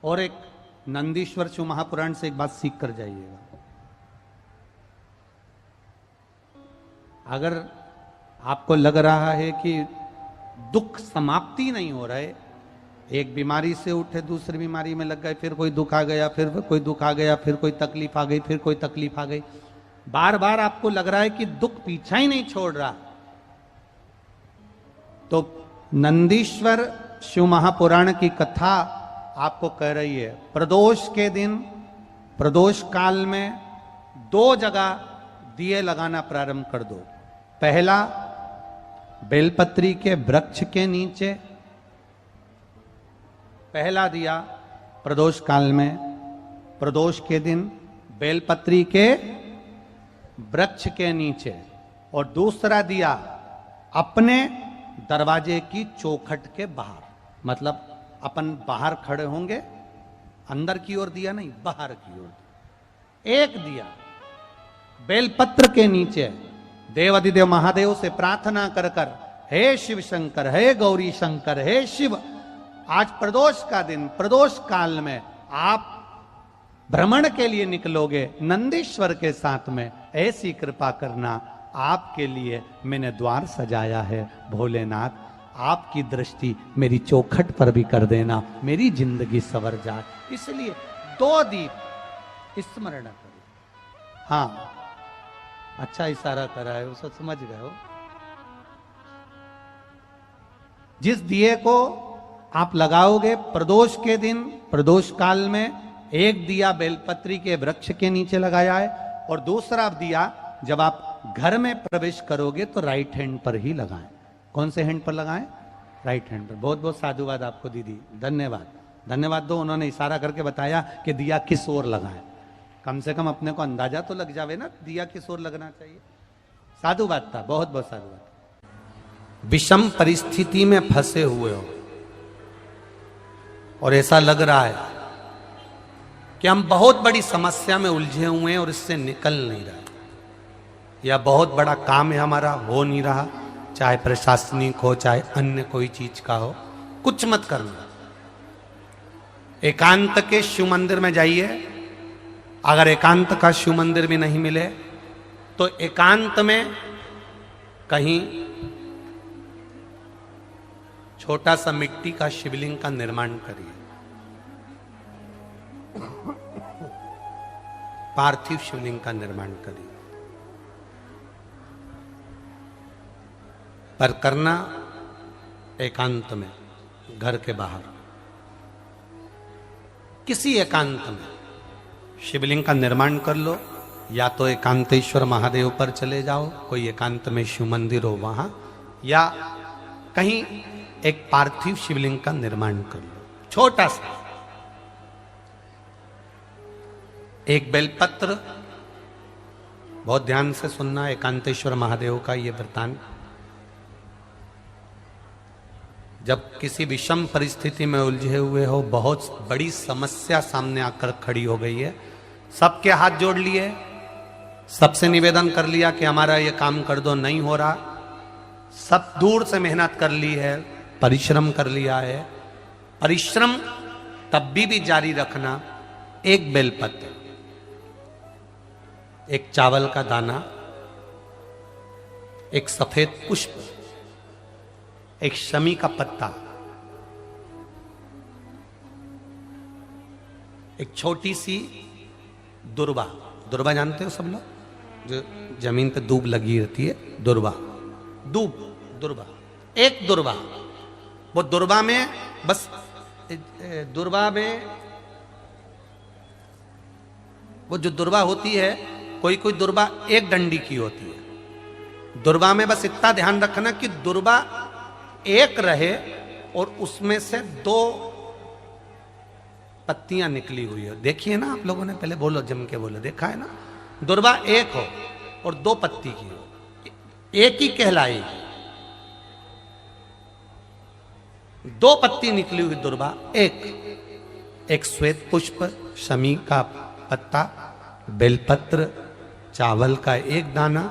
और एक नंदीश्वर शिव महापुराण से एक बात सीख कर जाइएगा। अगर आपको लग रहा है कि दुख समाप्ति नहीं हो रहा है, एक बीमारी से उठे दूसरी बीमारी में लग गए, फिर कोई दुख आ गया, फिर कोई दुख आ गया, फिर कोई तकलीफ आ गई, फिर कोई तकलीफ आ गई, बार बार आपको लग रहा है कि दुख पीछा ही नहीं छोड़ रहा, तो नंदीश्वर शिव महापुराण की कथा आपको कह रही है, प्रदोष के दिन, प्रदोष काल में 2 जगह दिए लगाना प्रारंभ कर दो। पहला, बेलपत्री के वृक्ष के नीचे पहला दिया प्रदोष काल में, प्रदोष के दिन बेलपत्री के वृक्ष के नीचे, और दूसरा दिया अपने दरवाजे की चौखट के बाहर, मतलब अपन बाहर खड़े होंगे, अंदर की ओर दिया नहीं, बाहर की ओर। एक दिया बेलपत्र के नीचे देवाधिदेव महादेव से प्रार्थना कर कर, हे शिव शंकर, हे गौरी शंकर, हे शिव, आज प्रदोष का दिन, प्रदोष काल में आप भ्रमण के लिए निकलोगे नंदीश्वर के साथ में, ऐसी कृपा करना, आपके लिए मैंने द्वार सजाया है भोलेनाथ, आपकी दृष्टि मेरी चौखट पर भी कर देना, मेरी जिंदगी संवर जाए। इसलिए 2 दीप स्मरण करो। हाँ, अच्छा इशारा करा है, उसे समझ गए हो। जिस दिए को आप लगाओगे प्रदोष के दिन, प्रदोष काल में, एक दिया बेलपत्री के वृक्ष के नीचे लगाया है, और दूसरा दिया जब आप घर में प्रवेश करोगे तो राइट हैंड पर ही लगाएं। कौन से हैंड पर लगाएं? राइट हैंड पर। बहुत बहुत साधुवाद आपको दीदी, धन्यवाद, धन्यवाद दो, उन्होंने इशारा करके बताया कि दिया किस ओर लगाएं। कम से कम अपने को अंदाजा तो लग जावे ना दिया किस ओर लगना चाहिए। साधुवाद था, बहुत बहुत साधुवाद। विषम परिस्थिति में फंसे हुए हो और ऐसा लग रहा है कि हम बहुत बड़ी समस्या में उलझे हुए हैं और इससे निकल नहीं रहा, या बहुत बड़ा काम है हमारा, हो नहीं रहा, चाहे प्रशासनिक हो चाहे अन्य कोई चीज का हो, कुछ मत करना। एकांत के शिव मंदिर में जाइए, अगर एकांत का शिव मंदिर भी नहीं मिले तो एकांत में कहीं छोटा सा मिट्टी का शिवलिंग का निर्माण करिए, पार्थिव शिवलिंग का निर्माण करिए, पर करना एकांत में, घर के बाहर किसी एकांत में शिवलिंग का निर्माण कर लो, या तो एकांतेश्वर महादेव पर चले जाओ, कोई एकांत में शिव मंदिर हो वहां, या कहीं एक पार्थिव शिवलिंग का निर्माण कर लो, छोटा सा। एक बेलपत्र, बहुत ध्यान से सुनना, एकांतेश्वर महादेव का ये वृतांत। जब किसी विषम परिस्थिति में उलझे हुए हो, बहुत बड़ी समस्या सामने आकर खड़ी हो गई है, सबके हाथ जोड़ लिए, सबसे निवेदन कर लिया कि हमारा ये काम कर दो, नहीं हो रहा, सब दूर से मेहनत कर ली है, परिश्रम कर लिया है, परिश्रम तब भी जारी रखना। एक बेलपत्र, एक चावल का दाना, एक सफेद पुष्प, एक शमी का पत्ता, एक छोटी सी दुर्वा, दुर्वा जानते हो सब लोग, जो जमीन पे दूब लगी रहती है, दुर्वा, दूब, दुर्वा, एक दुर्वा, वो दुर्वा में बस, दुर्वा में वो जो दुर्वा होती है, कोई कोई दुर्वा एक डंडी की होती है, दुर्वा में बस इतना ध्यान रखना कि दुर्वा एक रहे और उसमें से 2 पत्तियां निकली हुई हो। देखिए ना आप लोगों ने, पहले बोलो, जम के बोलो, देखा है ना, दुर्वा एक हो और 2 पत्ती की हो, एक ही कहलाएगी। 2 पत्ती निकली हुई दुर्वा, एक श्वेत पुष्प, शमी का पत्ता, बेलपत्र, चावल का एक दाना।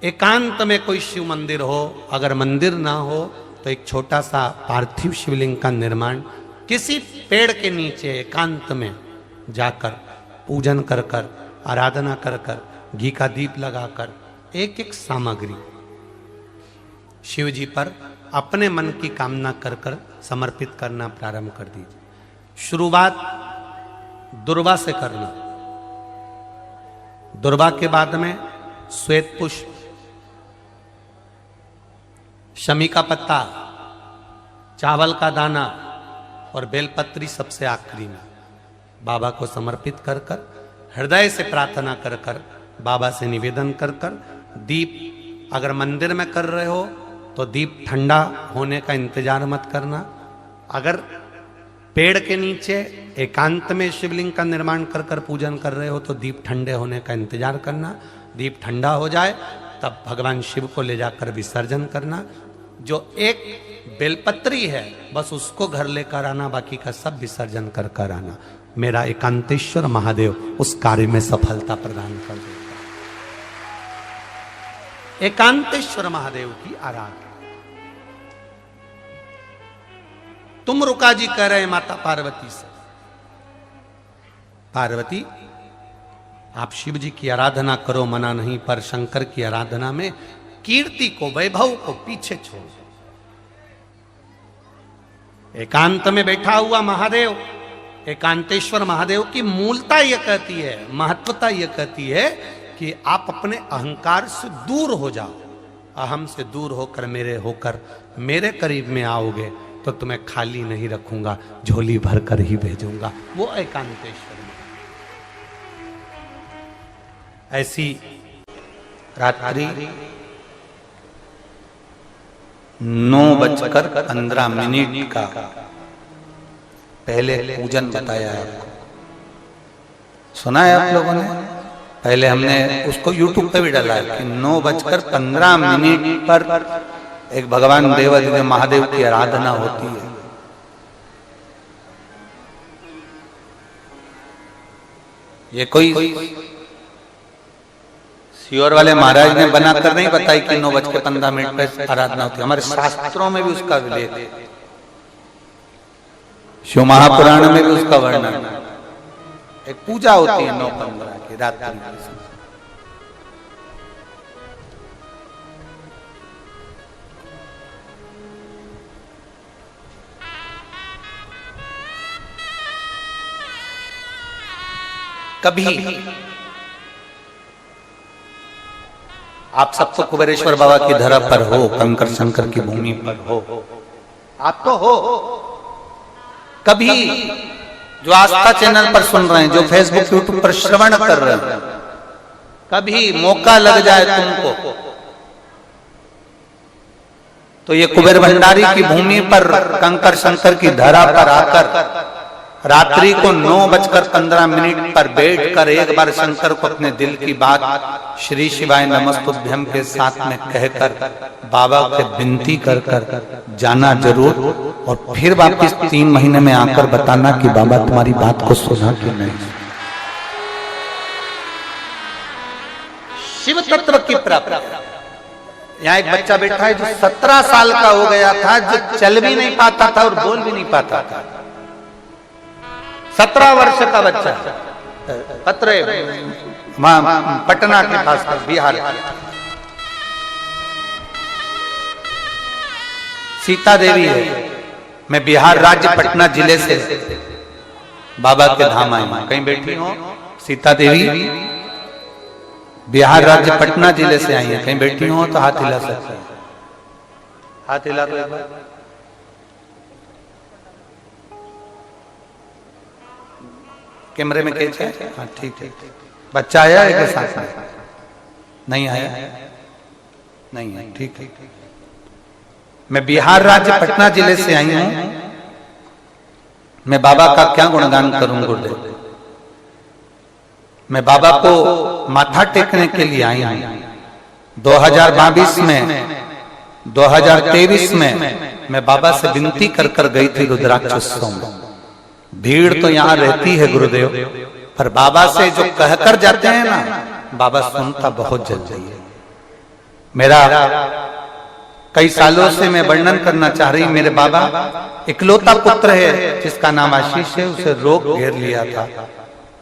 एकांत में कोई शिव मंदिर हो, अगर मंदिर ना हो तो एक छोटा सा पार्थिव शिवलिंग का निर्माण, किसी पेड़ के नीचे एकांत में जाकर पूजन कर कर, आराधना कर कर, घी का दीप लगाकर एक एक सामग्री शिव जी पर अपने मन की कामना कर कर समर्पित करना प्रारंभ कर दीजिए। शुरुआत दुर्वा से करना। दुर्वा के बाद में श्वेत पुष्प, शमी का पत्ता, चावल का दाना और बेलपत्री सबसे आखिरी में बाबा को समर्पित कर कर, हृदय से प्रार्थना कर कर, बाबा से निवेदन कर कर, दीप अगर मंदिर में कर रहे हो तो दीप ठंडा होने का इंतजार मत करना। अगर पेड़ के नीचे एकांत में शिवलिंग का निर्माण कर कर पूजन कर रहे हो तो दीप ठंडे होने का इंतजार करना। दीप ठंडा हो जाए तब भगवान शिव को ले जाकर विसर्जन करना। जो एक बेलपत्री है बस उसको घर लेकर आना, बाकी का सब विसर्जन कर कर आना। मेरा एकांतेश्वर महादेव उस कार्य में सफलता प्रदान कर देगा। एकांतेश्वर महादेव की आराधना। तुम रुका जी कह रहे हैं माता पार्वती से, पार्वती आप शिव जी की आराधना करो, मना नहीं, पर शंकर की आराधना में कीर्ति को, वैभव को पीछे छोड़। एकांत में बैठा हुआ महादेव, एकांतेश्वर महादेव की मूलता यह कहती है, महत्वता यह कहती है कि आप अपने अहंकार से दूर हो जाओ। अहम से दूर होकर मेरे करीब में आओगे तो तुम्हें खाली नहीं रखूंगा, झोली भर कर ही भेजूंगा। वो एकांतेश्वर में। ऐसी रात्रि 9:15 का पहले पूजन बताया है आपको, सुना है आप लोगों ने? पहले हमने उसको YouTube पे भी डाला है कि 9:15 पर एक भगवान देवादिदेव महादेव की आराधना होती है। ये कोई सियोर वाले महाराज ने बनाकर नहीं बताई कि 9:15 पर आराधना होती है। हमारे शास्त्रों में भी उसका उल्लेख है, शिव महापुराण में भी उसका वर्णन है। एक पूजा होती है 9:15 की रात्रि। कभी आप सब तो कुबेरेश्वर बाबा की धरा पर हो, कंकर शंकर की भूमि पर हो, आप तो हो। कभी जो आस्था चैनल पर सुन रहे हैं, जो फेसबुक यूट्यूब पर श्रवण कर रहे हैं, कभी मौका लग जाए तुमको तो ये कुबेर भंडारी की भूमि पर, कंकर शंकर की धरा पर आकर रात्रि को 9:15 पर बैठकर एक बार शंकर को अपने दिल की बात श्री शिवाय नमस्तुभ्यम के साथ में कहकर बाबा के विनती कर कर जाना जरूर, और फिर वापिस 3 महीने में आकर बताना कि बाबा तुम्हारी बात को सुना कि नहीं। शिव तत्व की प्राप्ति। यहाँ एक बच्चा बैठा है जो 17 साल का हो गया था, जो चल भी नहीं पाता था और बोल भी नहीं पाता था। 17 वर्ष का बच्चा, पटना के पास बिहार, सीता देवी है। मैं बिहार राज्य पटना जिले से बाबा के धाम आई हूं। कहीं बैठी हो? सीता देवी बिहार राज्य पटना जिले से आई है। कहीं बैठी हो तो हाथ हिला सकते हैं, हाथ हिला दो एक बार। कैमरे में कैच है? हाँ ठीक है। बच्चा आया है के साथ में? नहीं आया? नहीं है, ठीक है। मैं बिहार राज्य पटना जिले से आई हूं। मैं बाबा का क्या गुणगान करूं गुरुदेव। मैं बाबा को माथा टेकने के लिए आई हूं। 2022 में, 2023 में मैं बाबा से विनती कर कर गई थी रुद्राक्ष उत्सव में। भीड़ तो यहाँ रहती है गुरुदेव, पर बाबा से जो कहकर जाते हैं ना, बाबा सुनता बहुत जल्दी है। मेरा कई सालों से मैं वर्णन करना चाह रही, मेरे बाबा इकलौता पुत्र है जिसका नाम आशीष है, उसे रोग घेर लिया था।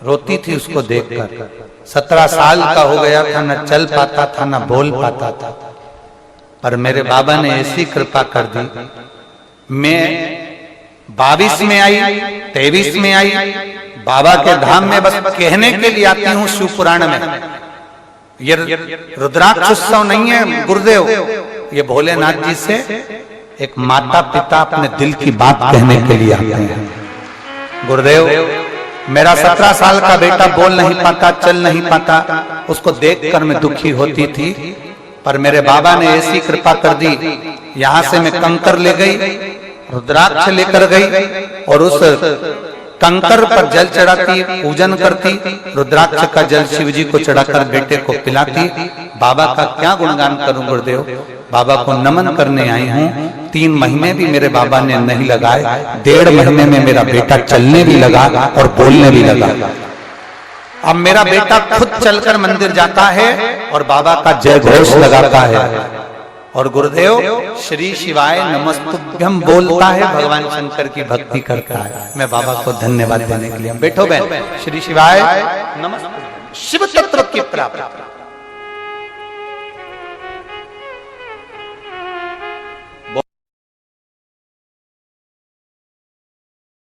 रोती थी उसको देखकर। 17 साल का हो गया था, न चल पाता था न बोल पाता था। पर मेरे बाबा ने ऐसी कृपा कर दी, मैं 22 में आई, 23 में आई, बाबा के धाम में बस कहने के लिए आती हूँ। शिव पुराण में ये रुद्राक्ष उत्सव नहीं है गुरुदेव, ये भोलेनाथ जी से एक माता पिता अपने दिल की बात कहने के लिए आते हैं। गुरुदेव, मेरा 17 साल का बेटा बोल नहीं पाता, चल नहीं पाता, उसको देखकर मैं दुखी होती थी। पर मेरे बाबा ने ऐसी कृपा कर दी, यहां से मैं कंकर ले गई, रुद्राक्ष लेकर गई और उस कंकर पर जल चढ़ाती, पूजन करती, रुद्राक्ष का जल शिव जी को चढ़ाकर बेटे को पिलाती। बाबा का क्या गुणगान करूं गुरुदेव, बाबा को नमन करने आई हूं। 3 महीने भी मेरे बाबा ने नहीं लगाए, 1.5 महीने में मेरा बेटा चलने भी लगा और बोलने भी लगा। अब मेरा बेटा खुद चलकर मंदिर जाता है और बाबा का जय घोष लगाता है। और गुरुदेव श्री शिवाय नमस्तुभ्यम बोलता है, भगवान शंकर की भक्ति करता है। मैं बाबा को धन्यवाद देने के लिए, बैठो बहन, श्री शिवाय नमस्तुभ्यम, शिव तत्व की प्राप्ति।